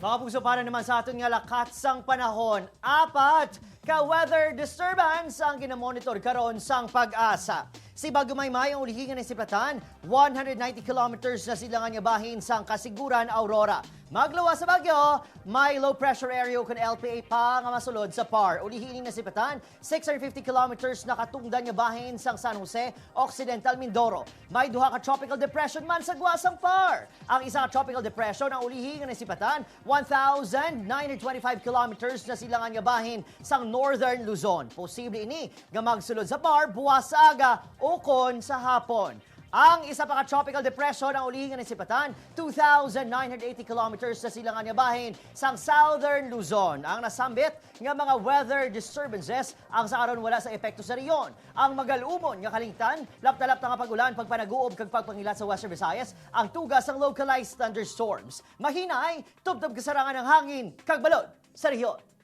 Mga puso, para naman sa aton nga lakat sang panahon, apat ka weather disturbance ang gina-monitor karon sang pag-asa. Si Bagyo Maymay ang ulihingan ng siplatan, 190 kilometers na silangan nga bahin sang kasiguran Aurora. Maglawa sa Bagyo, may low pressure area kan LPA pa nga masulod sa PAR. Ulihin na siplatan, 650 kilometers na katungdan nga bahin sang San Jose, Occidental Mindoro. May duha ka tropical depression man sa guwasang PAR. Ang isa ka tropical depression ang ulihin ng siplatan, 1,925 kilometers na silangan nga bahin sang Northern Luzon. Posible ini nga magsulod sa PAR buwas sa aga o kon sa hapon. Ang isa pa ka tropical depression ang ulihingan ng sipatan, 2,980 kilometers sa silangan nga bahin sang Southern Luzon. Ang nasambit nga mga weather disturbances ang sa aron wala sa epekto sa riyon. Ang magalumon nga kalingtan, lap-talap nga pag-ulan, pagpanaguob kag pagpangilat sa Western Visayas, ang tugas ng localized thunderstorms. Mahinay, tubtob kasarangan ng hangin kag balod sa riyon.